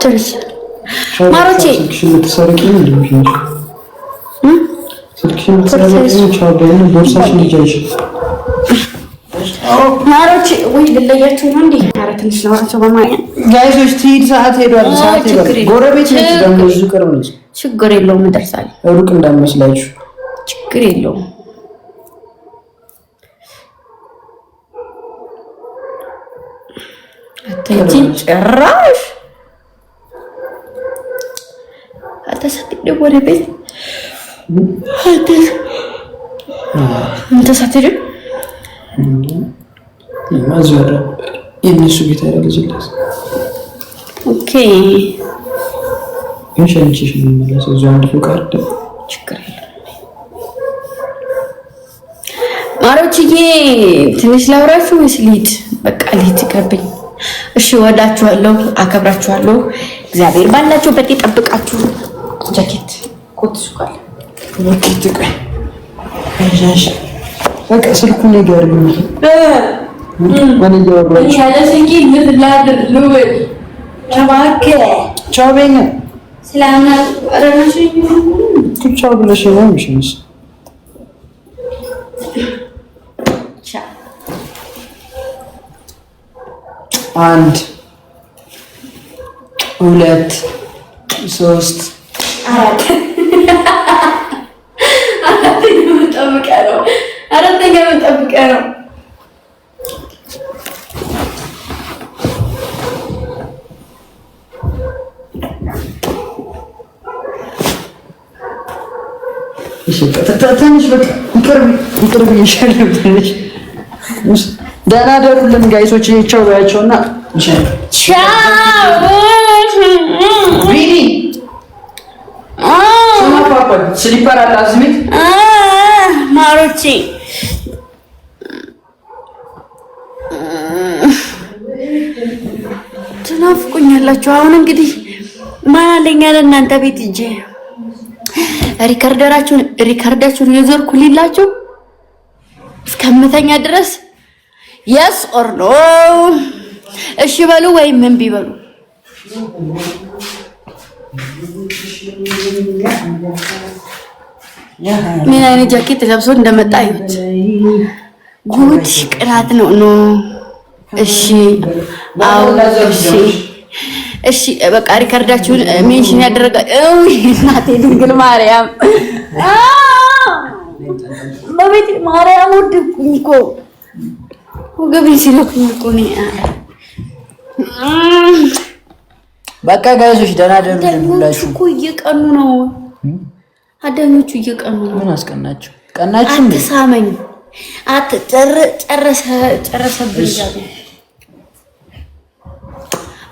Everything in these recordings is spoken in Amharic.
ትንሽ ማሮቼ ልትሰርቂ ነው እንዴ? ስልክሽን ልትሰርቂ ነው? ቻው በይኝ። ቦርሳሽን ይዘሽ ማሮቼ ወይ ልለያችሁ ነው እንዴ? ኧረ ትንሽ ነው በማለት ጋይሶች ትሂድ። ሰዓት ሄዷል። ሰዓት ሄዷል። ጎረቤት ነች ደግሞ እዚህ ቅርብ ነች። ችግር የለውም እንደርሳለን። ሩቅ እንዳትመስላችሁ። ችግር የለውም። አትጂ ጭራሽ አተሰጥደ ወደ ቤት አንተ ሳትሄድ ማዘር የነሱ ቤት አይደለች። ኦኬ እንሸንቺሽ ነው እዛው አንድ ፎቅ አርደ ችግር የለም። ማሮችዬ ትንሽ ላውራችሁ ወይስ ልሂድ? በቃ ልሂድ ይቅርብኝ። እሺ ወዳችኋለሁ፣ አከብራችኋለሁ። እግዚአብሔር ባላችሁበት ይጠብቃችሁ። ጃኬት ኮት ሱቃል ወኪት ቆይ አይዛሽ በቃ ስልኩን ይገርም ማን ይወራል ያለ ስልክ ምን ላድርግ ልበል? ተባከ ቻው በይኝ። ሰላም አረናሽ ቻው ብለሽ ነው ምሽንስ ቻው። አንድ ሁለት ሶስት አራት አራተኛ መጠብቂያ ነው። እሺ ትንሽ በቃ ይቅርብ ይሻላል። ትንሽ ደህና ደሩልን ጋይሶች። ቻው ባያቸውና ቻው ቢኒ ፓፓ ስሊፐር አላዝሚት ማሮቼ ትናፍቁኛላችሁ። አሁን እንግዲህ ማን አለኝ ያለ እናንተ ቤት ሂጅ ሪከርዳችሁን የዞርኩልላችሁ እስከምተኛ ድረስ የስ ኦር ኖ እሺ በሉ ወይም ምን ቢበሉ ምን አይነት ጃኬት ለብሶ እንደመጣ ይሁት ጉድ ቅላት ነው ኖ እሺ አው እሺ በቃ ሪከርዳችሁን ሜንሽን ያደረጋ እናቴ ድንግል ማርያም በቤት ማርያም ወድኩኝ እኮ ወገቤን ሲለኩኝ እኮ ነው። በቃ ጋይዞች ደህና ደሩላችሁ እኮ እየቀኑ ነው። አዳኞቹ እየቀኑ ነው። ምን አስቀናችሁ? ቀናችሁ እንዴ? አትሳመኝ ጨረሰብኝ ዛሬ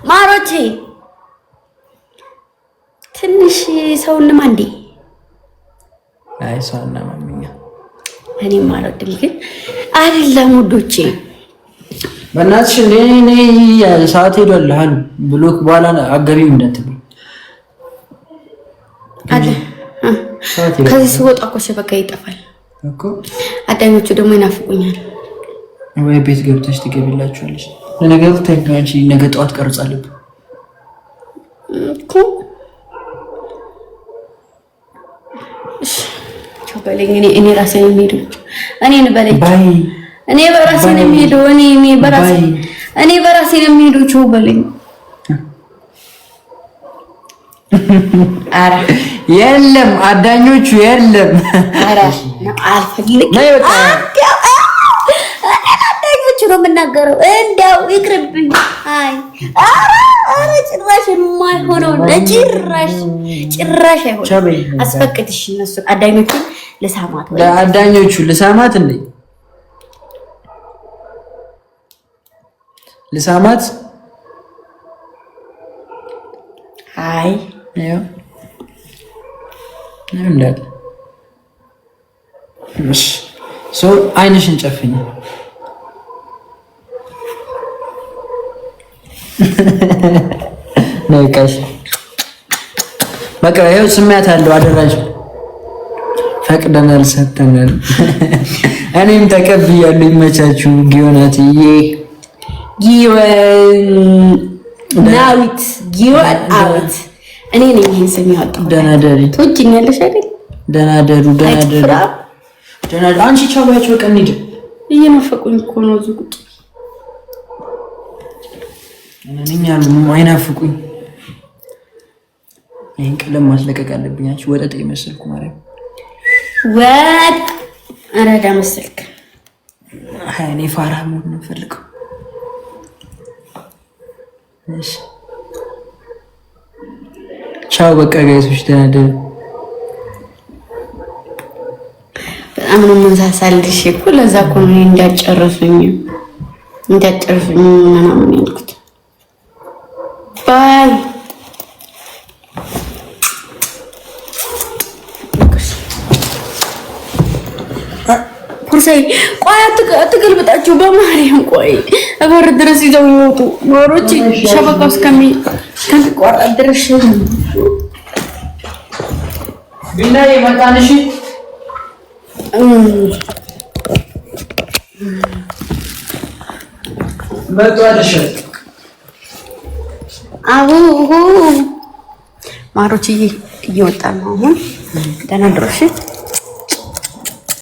ማሮቼ ትንሽ ሰውንማ እንዴ አይ ሰውና ማሚኛ እኔ ማለት ግን አይደለም ውዶቼ በእናትሽ እኔ ሰዓት ሄዷል አሉ ብሎክ በኋላ አገቢም እንዳትሉ አለ ከዚህ ሲወጣ እኮ ሸበካ ይጠፋል እኮ አዳኞቹ ደግሞ ይናፍቁኛል። ወይ ቤት ገብተሽ ትገቢላችኋለሽ። ለነገሩ ታይታንቺ ነገ ጠዋት ቀርጻለሁ እኮ በለኝ እኔ ራሴ ነው የሚሄደው እኔን በለኝ እኔ በራሴ ነው የሚሄደው እኔ በራሴ ነው የሚሄደው ቾ በለኝ። አራ የለም አዳኞቹ የለም። አራ አልፈልግም አዳኞቹ ነው የምናገረው። እንደው ይቅርብኝ። አይ አራ ጭራሽ የማይሆነው ጭራሽ አይሆንም። አስፈቅድሽ እነሱ አዳኞቹ ልሳማት ወይ ለአዳኞቹ ልሳማት እንዴ ልሳማት አይ ነው እንዳለ ሶ አይንሽን ጨፍኝ ነቃሽ በቃ ይኸው ስሜት አለው አደራጅ ፈቅደናል ሰጥተናል እኔም ተቀብያለሁ። ይመቻችሁ ጊዮናትዬ ናዊት ጊዮን አውት እኔ ነኝ ይሄን ስም ያወጣው። ደህና ደሪ ትወጂኛለሽ አይደል? ደህና ደሩ ደህና ደሩ ደህና አንቺ ቻው ያቸው በቃ እንሂድ። እየናፈቁኝ እኮ ነው እዚህ ቁጭ እኔ ያሉ አይናፍቁኝ። ይሄን ቀለም ማስለቀቅ አለብኝ። አንቺ ወጠጤ መሰልኩ ማለት ወጥ አራዳ መሰልክ። እኔ ፋራ መሆን ነው ፈልገው። እሺ ቻው በቃ ጋይሶች ደህና ደሩ። በጣም ነው መንሳሳልሽ እኮ ለዛ እኮ ነው እንዳጨርሱኝ ምናምን ያልኩት። ባይ ፖርሳይ ቆይ አትገልብጣችሁ በማርያም ቆይ እበር ድረስ ይዘው ይወጡ ወሮች ሸበካው እስከሚቋረጥ ድረስ ቢና የመጣንሽ መጣልሽ አቡ ማሮች እየወጣ ነው አሁን ደህና ድረሽ